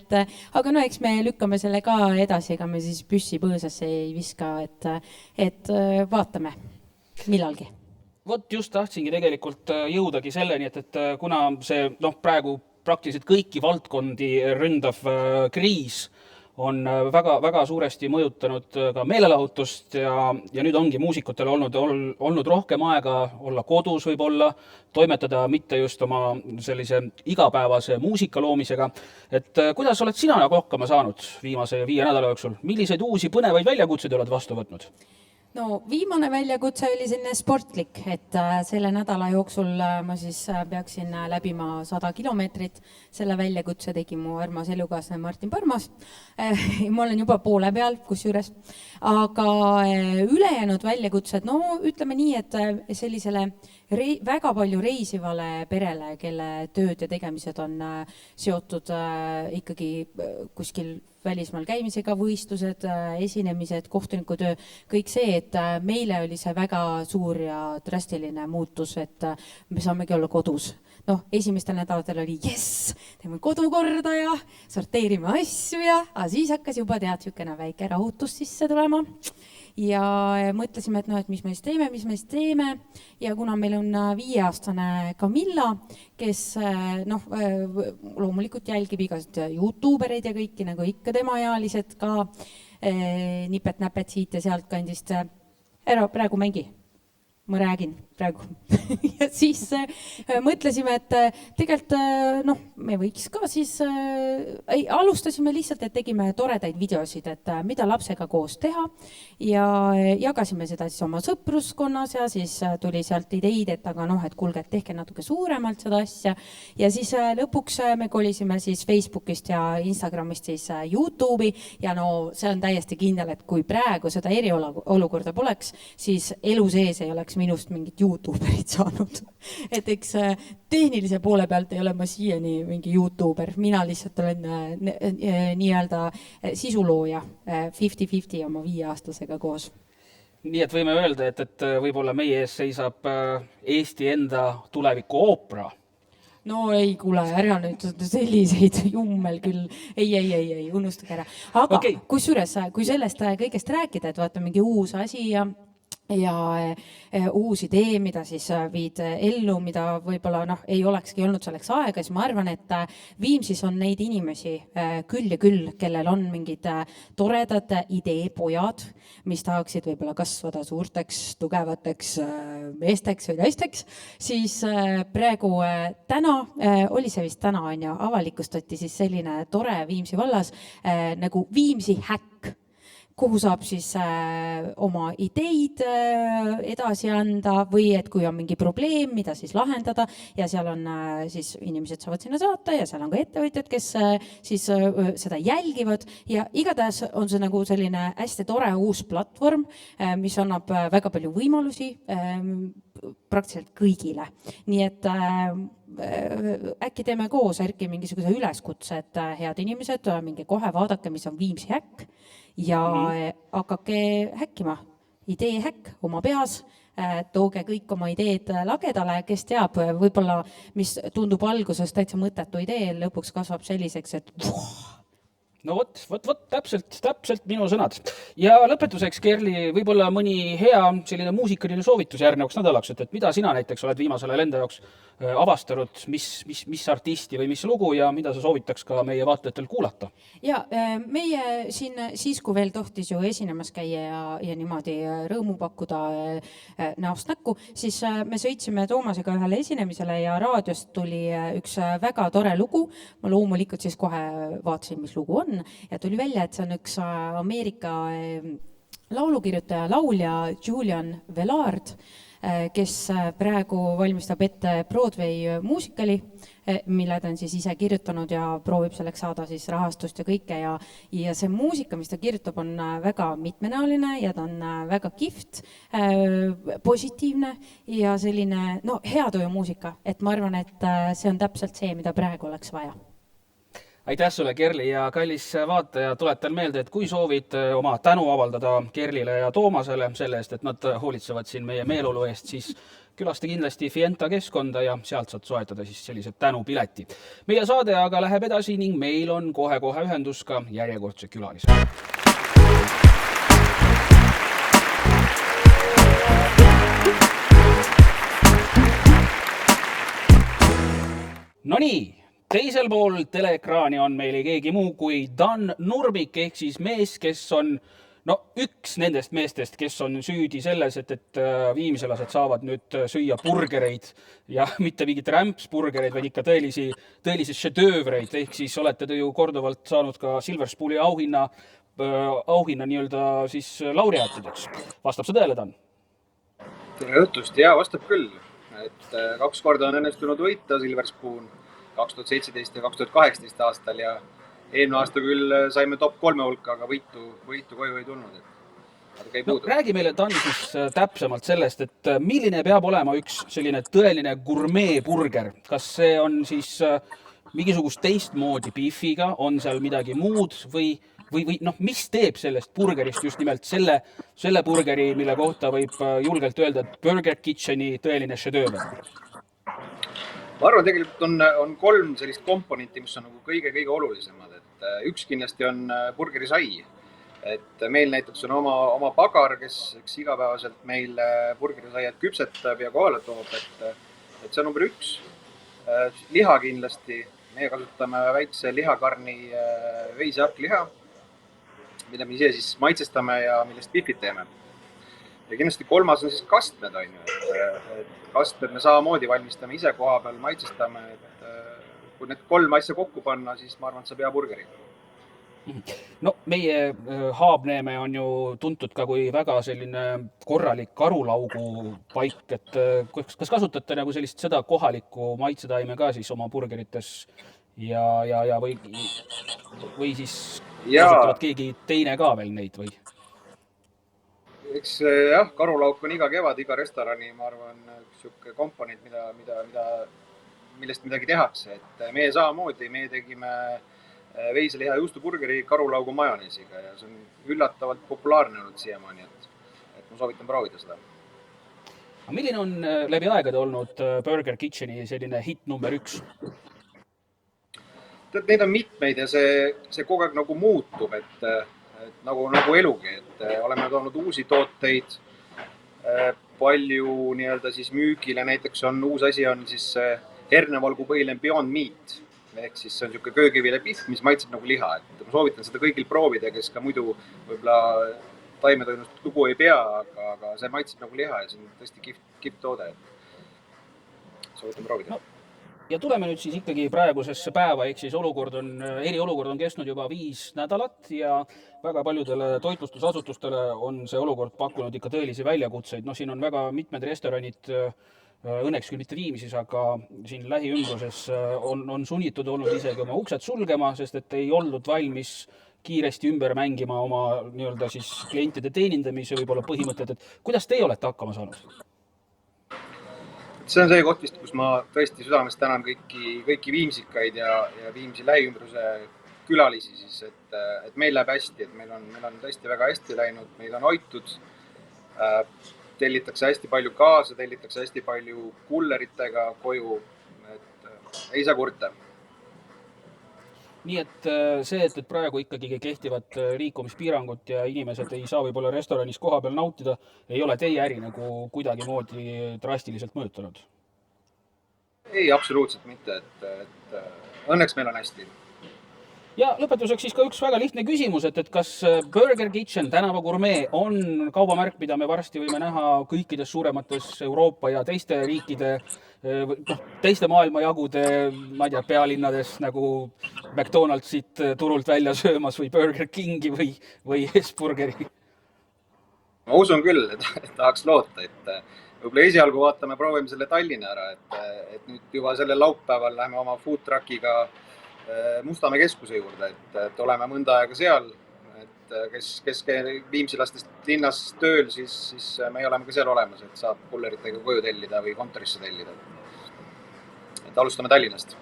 Aga eks me lükkame selle ka edasi, ega me siis püssi põõsasse ei viska, et vaatame millalgi. Vot just tahtsingi tegelikult jõudagi selleni, et kuna see praegu praktiliselt kõiki valdkondi ründav kriis on väga suuresti mõjutanud ka meelelahutust ja nüüd ongi muusikutel olnud rohkem aega olla kodus võib-olla, toimetada mitte just oma sellise igapäevase muusika loomisega. Et kuidas oled sina hakkama saanud viimase 5 nädala jooksul? Milliseid uusi põnevaid väljakutseid oled vastu võtnud? No viimane väljakutse oli selline sportlik, et selle nädala jooksul ma siis peaksin läbima 100 kilomeetrit. Selle väljakutse tegi mu armas elukaaslane Martin Parmas. Ma olen juba poole peal, kusjuures. Aga ülejäänud väljakutsed, ütleme nii, et sellisele väga palju reisivale perele, kelle tööd ja tegemised on seotud ikkagi kuskil välismaal käimisega, võistlused, esinemised, kohtunikutöö, kõik see, et meile oli see väga suur ja drastiline muutus, et me saamegi olla kodus. Esimestel nädalatel oli teeme kodu korda ja sorteerime asju ja siis hakkas juba tead väike rahutus sisse tulema. Ja mõtlesime, et mis me siis teeme. Ja kuna meil on 5-aastane Camilla, kes loomulikult jälgib igast YouTubereid ja kõiki, nagu ikka temaealised ka nipet-näpet siit ja sealt kandist. Ära praegu mängi. Ma räägin praegu. Ja siis mõtlesime, et tegelikult me võiks ka siis alustasime lihtsalt, et tegime toredaid videosid, et mida lapsega koos teha ja jagasime seda siis oma sõpruskonnas ja siis tuli sealt ideid, et aga et kuulge, et tehke natuke suuremalt seda asja ja siis lõpuks me kolisime siis Facebookist ja Instagramist siis YouTube'i ja see on täiesti kindel, et kui praegu seda eriolukorda poleks, siis elu sees ei oleks minust mingit YouTuberit saanud. Et eks tehnilise poole pealt ei ole ma siiani mingi YouTuber. Mina lihtsalt olen nii-öelda sisulooja 50-50 oma 5-aastasega koos. Nii et võime öelda, et võib-olla meie ees seisab Eesti enda tuleviku oopera. No ei kuule, ära nüüd selliseid jummel küll. Ei, unustage ära. Aga kusjuures, kui sellest kõigest rääkida, et vaata mingi uus asi ja uus idee, mida siis viid ellu, mida võib-olla ei olekski olnud selleks aega, siis ma arvan, et Viimsis on neid inimesi küll ja küll, kellel on mingid toredad ideepojad, mis tahaksid võib-olla kasvada suurteks, tugevateks meesteks või naisteks, siis praegu oli see vist täna, avalikustati siis selline tore Viimsi vallas nagu Viimsi häkk, kuhu saab siis oma ideid edasi anda või et kui on mingi probleem, mida siis lahendada ja seal on siis inimesed saavad sinna saata ja seal on ka ettevõtjad, kes siis seda jälgivad ja igatahes on see nagu selline hästi tore uus platvorm, mis annab väga palju võimalusi praktiliselt kõigile. Nii et äkki teeme koos Erki mingisuguse üleskutse, et head inimesed, minge kohe vaadake, mis on Viimsi häkk ja hakake häkkima. Idee häkk oma peas, tooge kõik oma ideed lagedale, kes teab, võib-olla mis tundub alguses täitsa mõttetu idee, lõpuks kasvab selliseks, et no vot, täpselt minu sõnad. Ja lõpetuseks, Kerli, võib-olla mõni hea selline muusikaline soovitus järgnevaks nädalaks, et mida sina näiteks oled viimasele enda jaoks avastanud, mis artisti või mis lugu ja mida sa soovitaks ka meie vaatajatel kuulata? Ja meie siin siis, kui veel tohtis ju esinemas käia ja niimoodi rõõmu pakkuda näost näkku, siis me sõitsime Toomasega ühele esinemisele ja raadiost tuli üks väga tore lugu. Ma loomulikult siis kohe vaatasin, mis lugu on ja tuli välja, et see on üks Ameerika laulukirjutaja, laulja Julian Velard, kes praegu valmistab ette Broadway muusikali, mille ta on siis ise kirjutanud ja proovib selleks saada siis rahastust ja kõike ja see muusika, mis ta kirjutab, on väga mitmenäoline ja ta on väga kihvt, positiivne ja selline hea tuju muusika, et ma arvan, et see on täpselt see, mida praegu oleks vaja. Aitäh sulle, Kerli, ja kallis vaataja, tuletan meelde, et kui soovid oma tänu avaldada Kerlile ja Toomasele selle eest, et nad hoolitsevad siin meie meeleolu eest, siis külasta kindlasti Fienta keskkonda ja sealt saad soetada siis sellised tänupileti. Meie saade aga läheb edasi ning meil on kohe-kohe ühendus ka järjekordse külalise. No nii! Teisel pool teleekraani on meil keegi muu kui Dan Nurmik, ehk siis mees, kes on üks nendest meestest, kes on süüdi selles, et viimselased saavad nüüd süüa burgereid ja mitte mingit rämpsburgereid, vaid ikka tõelisi šedöövreid, ehk siis olete te ju korduvalt saanud ka Silver Spooni auhinna nii-öelda siis laureaatideks. Vastab see tõele, Dan? Tere õhtust, jaa, vastab küll. Et 2 korda on õnnestunud võita Silver Spoon 2017 ja 2018 aastal ja eelmine aasta küll saime top 3 hulka, aga võitu koju ei tulnud. Räägi meile, Dan, siis täpsemalt sellest, et milline peab olema üks selline tõeline gurmeeburger. Kas see on siis mingisugust teistmoodi bifiga, on seal midagi muud või mis teeb sellest burgerist just nimelt selle burgeri, mille kohta võib julgelt öelda, et Burger Kitcheni tõeline šedööver? Ma arvan, tegelikult on 3 sellist komponenti, mis on nagu kõige olulisemad. Et üks kindlasti on burgerisai. Et meil näiteks on oma pagar, kes igapäevaselt meil burgerisaiad küpsetab ja kohale toob. Et see on number 1. Liha kindlasti. Meie kasutame väikse lihakarni veisiharkliha, mida me ise siis maitsestame ja millest bifid teeme. Ja kindlasti 3. on siis kastmed, kastmed me samamoodi valmistame ise koha peal, maitsestame, et kui need 3 asja kokku panna, siis ma arvan, et saab hea burgeri. No meie Haabneeme on ju tuntud ka kui väga selline korralik karulaugu paik, et kas kasutate nagu seda kohalikku maitsetaime ka siis oma burgerites ja või siis kasutavad keegi teine ka veel neid või? Eks jah, karulauk on iga kevad, iga restorani, ma arvan, üks siuke komponent, millest midagi tehakse. Et meie samamoodi, meie tegime veiseliha juustuburgeri karulaugu majoneesiga ja see on üllatavalt populaarne olnud siiamaani, et ma soovitan proovida seda. Milline on läbi aegade olnud Burger Kitcheni selline hitt number 1? Neid on mitmeid ja see kogu aeg nagu muutub, et nagu elugi, et oleme toonud uusi tooteid, palju nii-öelda siis müügile, näiteks on uus asi on siis hernevalgu põhiline Beyond Meat, ehk siis see on niisugune köögivile pihv, mis maitseb nagu liha, et ma soovitan seda kõigil proovida, kes ka muidu võib-olla taimetoinnust lugu ei pea, aga see maitseb nagu liha ja see on tõesti kihvt toode, et soovitan proovida. Ja tuleme nüüd siis ikkagi praegusesse päeva, ehk siis eriolukord on kestnud juba 5 nädalat ja väga paljudele toitlustusasutustele on see olukord pakkunud ikka tõelisi väljakutseid. Siin on väga mitmed restoranid, õnneks küll mitte Viimsis, aga siin lähiümbruses on sunnitud olnud isegi oma uksed sulgema, sest et ei olnud valmis kiiresti ümber mängima oma nii-öelda siis klientide teenindamise võib-olla põhimõtted, et kuidas teie olete hakkama saanud? See on see koht vist, kus ma tõesti südamest tänan kõiki viimsikaid ja Viimsi lähiümbruse külalisi, siis, et meil läheb hästi, et meil on tõesti väga hästi läinud, meil on hoitud. tellitakse hästi palju kaasa, tellitakse hästi palju kulleritega koju, et ei saa kurta. Nii et see, et praegu ikkagi kehtivad liikumispiirangud ja inimesed ei saa võib-olla restoranis koha peal nautida, ei ole teie äri nagu kuidagi moodi drastiliselt mõjutanud? Ei, absoluutselt mitte, et õnneks meil on hästi. Ja lõpetuseks siis ka üks väga lihtne küsimus, et kas Burger Kitchen Tänava Gourmet on kaubamärk, mida me varsti võime näha kõikides suuremates Euroopa ja teiste riikide, teiste maailmajagude, ma ei tea, pealinnades nagu McDonald'sit turult välja söömas või Burger Kingi või Hesburgeri? Ma usun küll, et tahaks loota, et võib-olla esialgu vaatame, proovime selle Tallinna ära, et nüüd juba sellel laupäeval lähme oma food truckiga Mustamäe keskuse juurde, et oleme mõnda aega seal, et kes Viimsilastest linnas tööl, siis me oleme ka seal olemas, et saab kulleritega koju tellida või kontorisse tellida. Et alustame Tallinnast.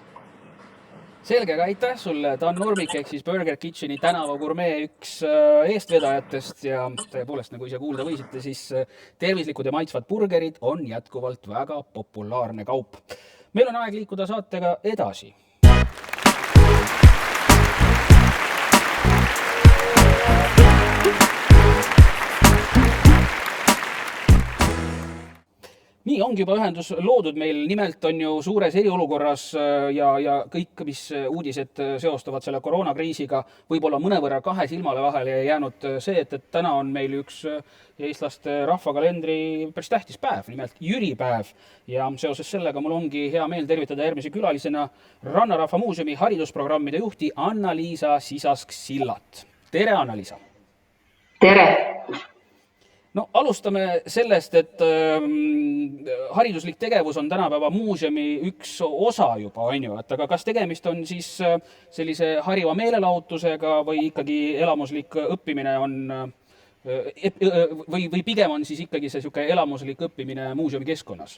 Selge, aga aitäh sulle, Dan Nurmik ehk siis Burger Kitcheni Tänava Gourmet üks eestvedajatest ja tõepoolest, nagu ise kuulda võisite, siis tervislikud ja maitsvad burgerid on jätkuvalt väga populaarne kaup. Meil on aeg liikuda saatega edasi. Nii ongi juba ühendus loodud meil, nimelt on ju suures eriolukorras ja kõik, mis uudised seostavad selle koroonakriisiga, võib-olla mõnevõrra kahe silmale vahele jäänud see, et täna on meil üks eestlaste rahvakalendri päris tähtis päev, nimelt jüripäev. Ja seoses sellega mul ongi hea meel tervitada järgmise külalisena Rannarahva Muuseumi haridusprogrammide juhti Anna-Liisa Sisask-Sillat. Tere, Anna-Liisa! Tere! No alustame sellest, et hariduslik tegevus on tänapäeva muuseumi üks osa juba, on ju, et aga kas tegemist on siis sellise hariva meelelahutusega või ikkagi elamuslik õppimine on, või pigem on siis ikkagi see selline elamuslik õppimine muuseumi keskkonnas?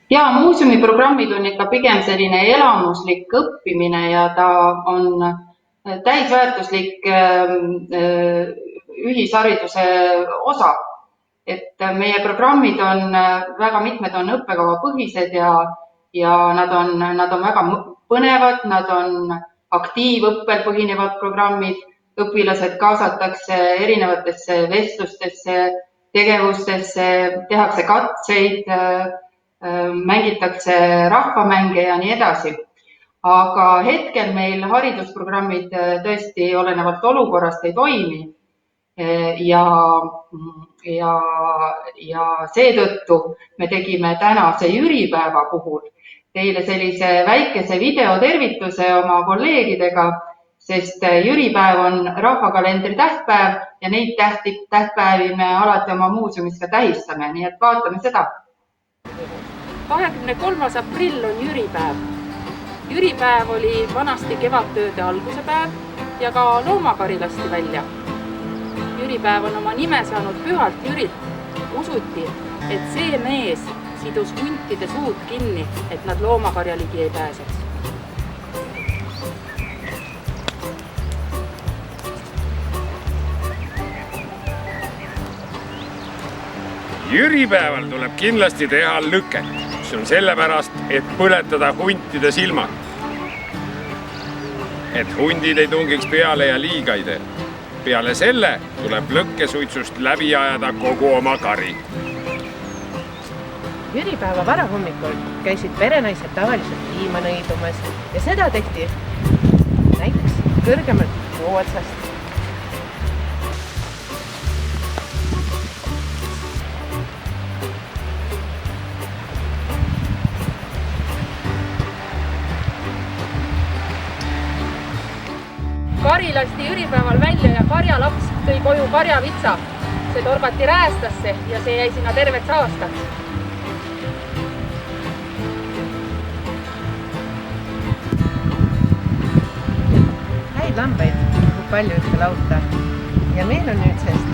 Ja, muuseumi programmid on ikka pigem selline elamuslik õppimine ja ta on täisväärtuslik ühishariduse osa. Et meie programmid on, väga mitmed on õppekavapõhised ja nad on väga põnevad, nad on aktiivõppel põhinevad programmid, õpilased kaasatakse erinevatesse vestlustesse, tegevustesse, tehakse katseid, mängitakse rahvamänge ja nii edasi. Aga hetkel meil haridusprogrammid tõesti olenevalt olukorrast ei toimi. Ja seetõttu me tegime tänase jüripäeva puhul teile sellise väikese videotervituse oma kolleegidega, sest jüripäev on rahvakalendri tähtpäev ja neid tähtpäevi me alati oma muuseumis ka tähistame, nii et vaatame seda. 23. aprill on jüripäev. Jüripäev oli vanasti kevadtööde alguse päev ja ka loomakari lasti välja. Jüripäev on oma nime saanud pühalt Jürilt. Usuti, et see mees sidus huntide suud kinni, et nad loomakarja ligi ei pääseks. Jüripäeval tuleb kindlasti teha lõket. See on sellepärast, et põletada huntide silmad. Et hundid ei tungiks peale ja liiga ei tee. Peale selle tuleb lõkkesuitsust läbi ajada kogu oma kari. Jüripäeva varahommikul käisid perenaised tavaliselt liima nõidumas ja seda tehti näiteks kõrgemalt puu otsast. Kari lasti jüripäeval välja ja karjalaps tõi koju karjavitsa. See torbati räästasse ja see jäi sinna terveks aastaks. Häid lambeid, kui palju ühte lauta. Ja meil on nüüdsest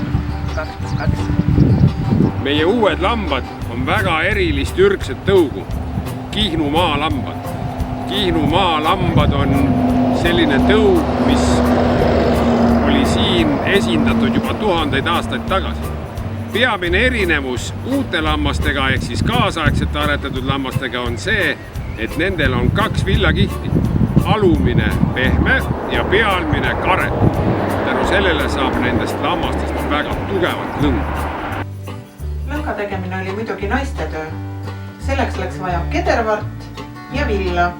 2+2. Meie uued lambad on väga erilist ürgset tõugu. Kihnu maalambad. Kihnu maalambad on selline tõug, mis oli siin esindatud juba 1000 aastaid tagasi. peamine erinevus uute lammastega ehk siis kaasaegselt aretatud lammastega on see, et nendel on 2 villakihti. Alumine pehme ja pealmine kare. Tänu sellele saab nendest lammastest väga tugevat lõnga. Lõnga tegemine oli muidugi naiste töö. Selleks läks vaja kedervart ja villa.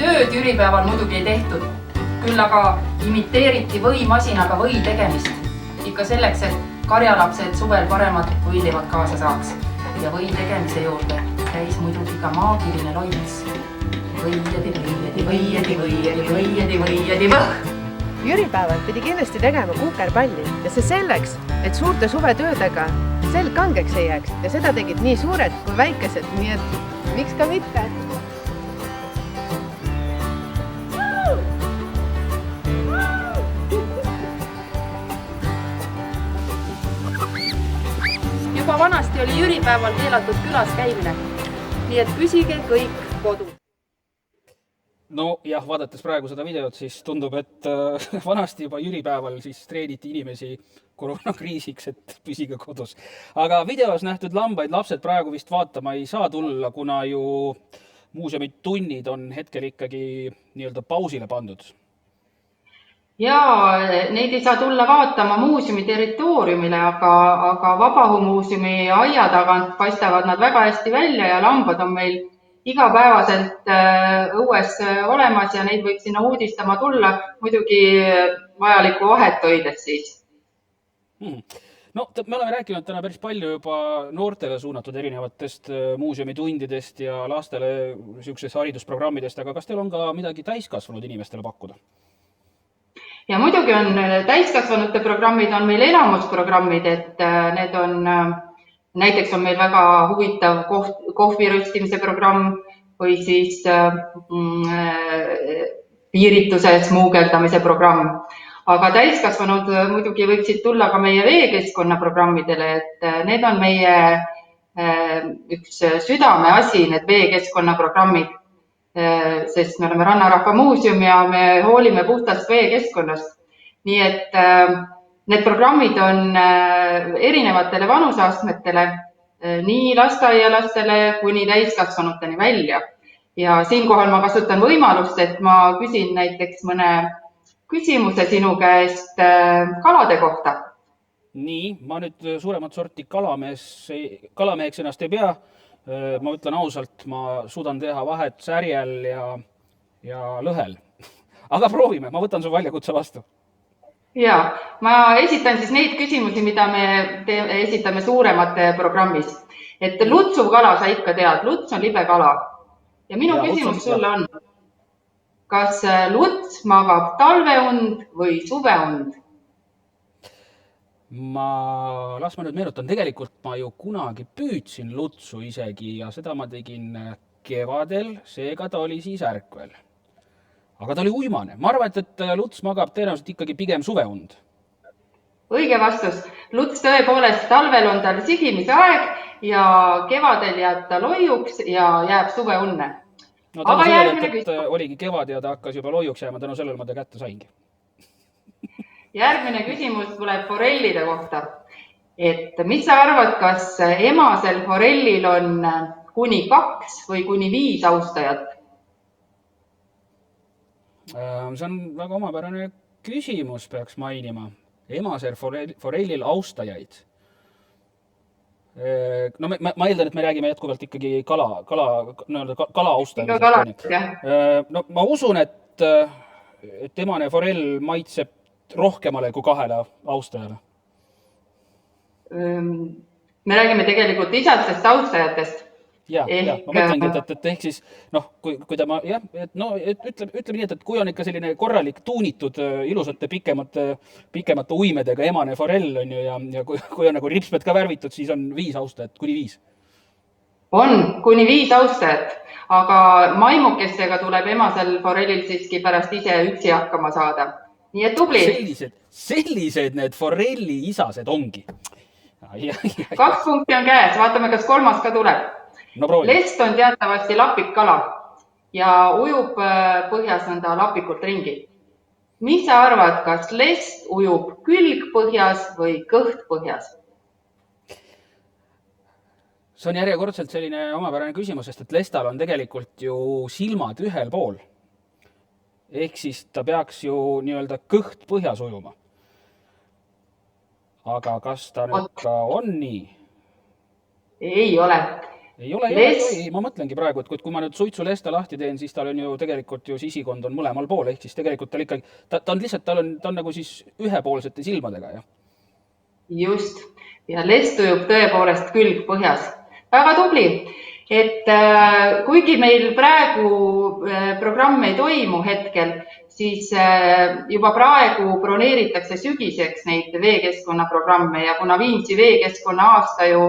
Tööd jüripäeval muidugi ei tehtud, küll aga imiteeriti võimasinaga või tegemist. Ikka selleks, et karjalapsed suvel paremat võilivad kaasa saaks. Ja või tegemise juurde käis muidugi ka maagiline loits. Võiedi. Jüripäeval pidi kindlasti tegema kuukerpalli ja see selleks, et suurte suvetöödega selg kangeks ei jääks ja seda tegid nii suured kui väikesed, nii et miks ka mitte. Juba vanasti oli jüripäeval keelatud külas käimine, nii et püsige kõik kodus. No jah, vaadates praegu seda videot, siis tundub, et vanasti juba jüripäeval siis treeniti inimesi koroonakriisiks, et püsige kodus. Aga videos nähtud lambaid lapsed praegu vist vaatama ei saa tulla, kuna ju muuseumi tunnid on hetkel ikkagi nii-öelda pausile pandud. Jaa, neid ei saa tulla vaatama muuseumi territooriumile, aga Vabahumuuseumi aia tagant paistavad nad väga hästi välja ja lambad on meil igapäevaselt õues olemas ja neid võib sinna uudistama tulla, muidugi vajalikku vahet hoides siis. No, me oleme rääkinud täna päris palju juba noortele suunatud erinevatest muuseumi tundidest ja lastele sellisest haridusprogrammidest, aga kas teil on ka midagi täiskasvanud inimestele pakkuda? Ja muidugi on täiskasvanute programmid, on meil elamusprogrammid, et need on, näiteks on meil väga huvitav kohviröstimise programm või siis piirituse smuugeldamise programm. Aga täiskasvanud muidugi võiksid tulla ka meie veekeskkonna programmidele, et need on meie üks südameasi, need veekeskkonna programmid. Sest me oleme Rannarahva muuseum ja me hoolime puhtast veekeskkonnast. Nii et need programmid on erinevatele vanuseastmetele, nii lasteaialastele kuni täiskasvanuteni välja. Ja siinkohal ma kasutan võimalust, et ma küsin näiteks mõne küsimuse sinu käest kalade kohta. Nii, ma nüüd suuremat sorti kalameheks ennast ei pea. Ma ütlen ausalt, ma suudan teha vahet särjel ja lõhel. Aga proovime, ma võtan su väljakutse vastu. Ja, ma esitan siis neid küsimusi, mida me esitame suuremate programmis. Et lutsuv kala sa ikka tead, luts on libe kala. Ja minu küsimus sulle on, kas luts magab talveund või suveund? Las ma nüüd meenutan, tegelikult ma ju kunagi püüdsin lutsu isegi ja seda ma tegin kevadel, seega ta oli siis ärkvel. Aga ta oli uimane. Ma arvan, et luts magab tõenäoliselt ikkagi pigem suveund. Õige vastus. Luts tõepoolest talvel on tal sigimise aeg ja kevadel jääb ta loiuks ja jääb suveunne. No tänu sellele, et oligi kevad ja ta hakkas juba loiuks jääma, tänu sellele ma ta kätte saingi. Järgmine küsimus tuleb forellide kohta. Et mis sa arvad, kas emasel forellil on kuni 2 või kuni 5 austajat? See on väga omapärane küsimus, peaks mainima. Emasel forellil austajaid. No ma eeldan, et me räägime jätkuvalt ikkagi kala austajad. No ma usun, et emane forell maitseb rohkemale kui 2 austajale. Me räägime tegelikult isastest austajatest. Ja, ma mõtlengi, et ehk siis, kui ta ütleme nii, et kui on ikka selline korralik tuunitud ilusate pikemate uimedega emane forell on ju ja kui on nagu ripsmed ka värvitud, siis on 5 austajat, kuni 5. On kuni 5 austajat, aga maimukestega tuleb emasel forellil siiski pärast ise üksi hakkama saada. Nii et tubli. Sellised need forelli isased ongi. 2 punkti on käes, vaatame, kas 3. ka tuleb. No proovi. Lest on teatavasti lapikkala ja ujub põhjas on ta lapikult ringi. Mis sa arvad, kas lest ujub külg põhjas või kõht põhjas? See on järjekordselt selline omapärane küsimus, sest et lestal on tegelikult ju silmad ühel pool. Ehk siis ta peaks ju nii-öelda kõht põhjas ujuma. Aga kas ta nüüd ka on nii? Ei ole. Ei ole. Ma mõtlengi praegu, et kui ma nüüd suitsu lesta lahti teen, siis tal on ju tegelikult ju sisikond on mõlemal pool. Ehk siis tegelikult tal ikkagi, ta on lihtsalt, ta on nagu siis ühepoolsete silmadega. Ja? Just. Ja lest ujub tõepoolest külg põhjas. Väga tubli, et kuigi meil praegu programm ei toimu hetkel, siis juba praegu broneeritakse sügiseks neid veekeskkonna programme ja kuna Viimsi veekeskkonna aasta ju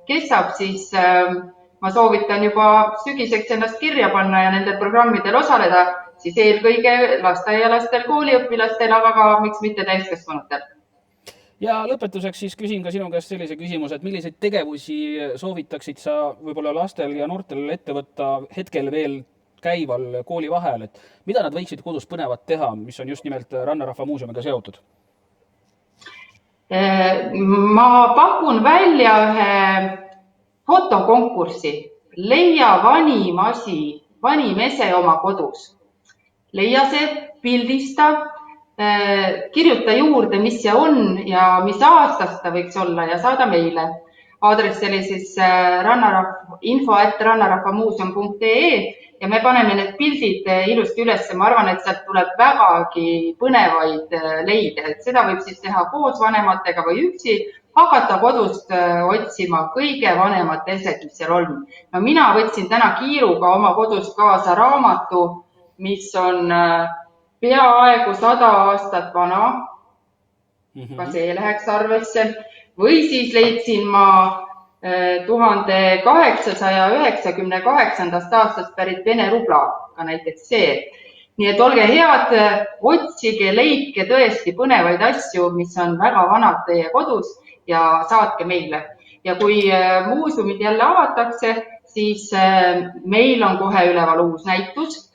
kestab, siis ma soovitan juba sügiseks ennast kirja panna ja nendel programmidel osaleda, siis eelkõige lasteaialastel, kooliõpilastel, aga ka miks mitte täiskasvanutel. Ja lõpetuseks siis küsin ka sinu käest sellise küsimuse, et milliseid tegevusi soovitaksid sa võib-olla lastel ja noortel ette võtta hetkel veel käival kooli vahel, et mida nad võiksid kodus põnevat teha, mis on just nimelt Rannarahva Muuseumiga seotud? Ma pakun välja ühe fotokonkursi. Leia vanim ese oma kodus. Leia see, pildista, kirjuta juurde, mis see on ja mis aastast ta võiks olla ja saada meile. Aadress oli siis info@rannarahvamuuseum.ee ja me paneme need pildid ilusti üles. Ma arvan, et sealt tuleb vägagi põnevaid leide. Et seda võib siis teha koos vanematega või üksi, hakata kodust otsima kõige vanemat eset, mis seal on. No mina võtsin täna kiiruga oma kodust kaasa raamatu, mis on peaaegu 100 aastat vana, ka see läheks arvesse, või siis leidsin ma 1898. aastast pärit Vene rubla, ka näiteks see. Nii et olge head, otsige, leidke tõesti põnevaid asju, mis on väga vanad teie kodus ja saatke meile. Ja kui muuseumid jälle avatakse, siis meil on kohe üleval uus näitus.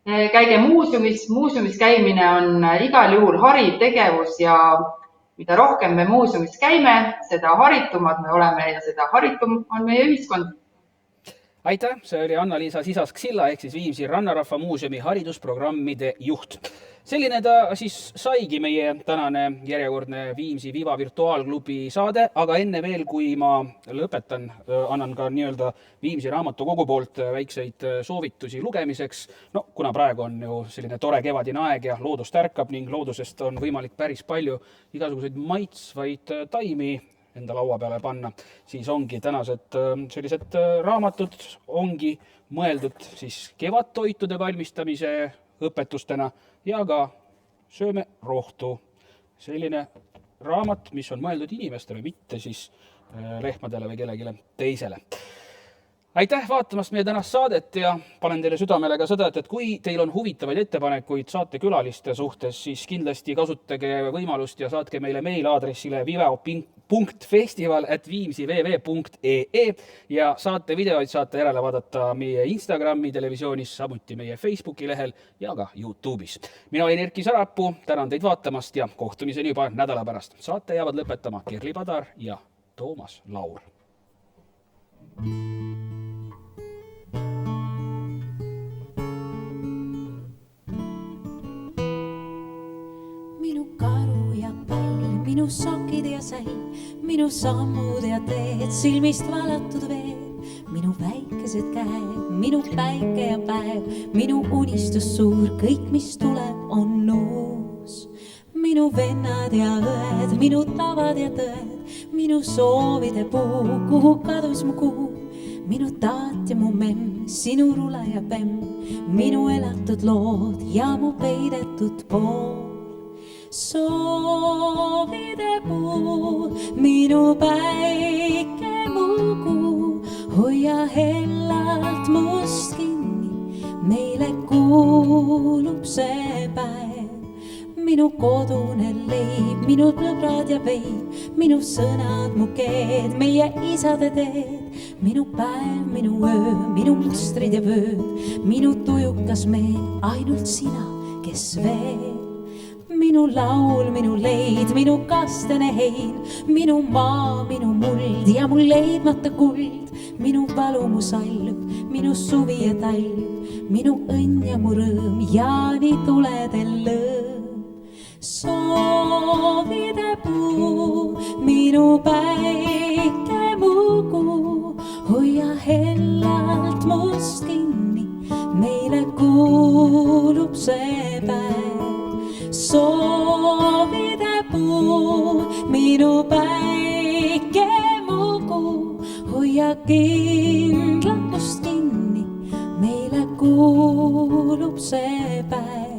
Käige muuseumis käimine on igal juhul hariv tegevus ja mida rohkem me muuseumis käime, seda haritumad me oleme ja seda haritum on meie ühiskond. Aitäh, see oli Anna-Liisa Sisask-Silla ehk siis Viimsi Rannarahva Muuseumi haridusprogrammide juht. Selline ta siis saigi meie tänane järjekordne Viimsi Viva virtuaalklubi saade, aga enne veel, kui ma lõpetan, annan ka nii-öelda Viimsi raamatukogu poolt väikseid soovitusi lugemiseks. No, kuna praegu on ju selline tore kevadine aeg ja loodust ärkab ning loodusest on võimalik päris palju igasuguseid maitsvaid taimi enda laua peale panna, siis ongi tänased sellised raamatud ongi mõeldud siis kevadtoitude valmistamise õpetustena ja ka sööme rohtu. Selline raamat, mis on mõeldud inimestele, mitte siis lehmadele või kellelegi teisele. Aitäh vaatamast meie tänast saadet ja panen teile südamele ka seda, et kui teil on huvitavaid ettepanekuid saatekülaliste suhtes, siis kindlasti kasutage võimalust ja saatke meile meilaadressile vivao.festival@viimsivv.ee ja saate videoid saate järele vaadata meie Instagrami televisioonis, samuti meie Facebooki lehel ja ka YouTube'is. Mina olen Erki Sarapuu, tänan teid vaatamast ja kohtumiseni juba nädala pärast. Saate jäävad lõpetama Kerli Padar ja Toomas Laur. Minu karu ja pall, minu sokid ja säil, minu sammud ja teed, silmist valatud veed, minu väikesed käed, minu päike ja päev, minu unistus suur, kõik, mis tuleb, on uus. Minu vennad ja õed, minu tavad ja tõed, minu soovide puu, kuhu kadus mu kuu, minu taat ja mu memm, sinu rula ja pemm, minu elatud lood ja mu peidetud pool. Soovide puu, minu päike mu kuu, hoia hellalt must kinni, meile kuulub see päev. Minu kodune leib, minu sõbrad ja veib, minu sõnad, mu keed, meie isade teed, minu päev, minu öö, minu mustrid ja vööd, minu tujukas meel, ainult sina, kes veel. Minu laul, minu leid, minu kastene hein, minu maa, minu muld ja mu leidmata kuld, minu valu, mu salv, minu suvi ja talv, minu õnn ja mu rõõm ja nii tuledel lõõm. Soovide puu, minu päike, mu kuu, hoia hellalt must kinni, meile kuulub see päev. Soovide puu, minu päike, mu kuu, hoia kindlalt must kinni, meile kuulub see päev.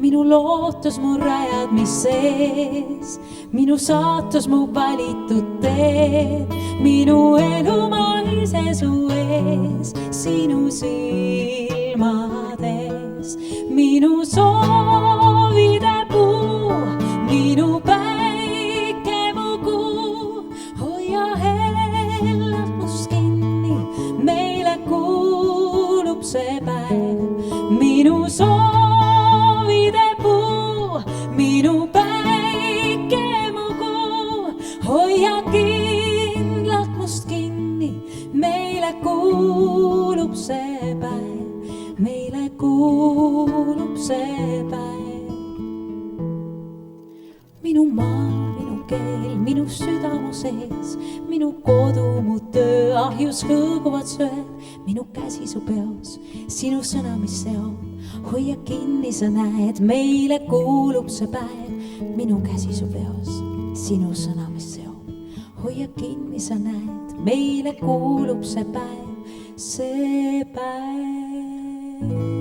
Minu lootus, mu rajad, mis sees, minu saatus, mu valitud teed, minu elu ma ise su ees, sinu silmades, minu soovide puu, minu päike, mu kuu, hoia hellalt must kinni, meile kuulub see päev. Minu soovide puu, minu päike, mu kuu, hoia kindlalt must kinni, meile kuulub see päev, meile kuulub see päev. Minu maa, minu keel, minu süda mu sees, minu kodu, mu töö, ahjus hõõguvad söed, minu käsi su peos, sinu sõna, mis seob, hoia kinni, sa näed, meile kuulub see päev. Minu käsi su peos, sinu sõna, mis seob, hoia kinni, sa näed, meile kuulub see päev, see päev.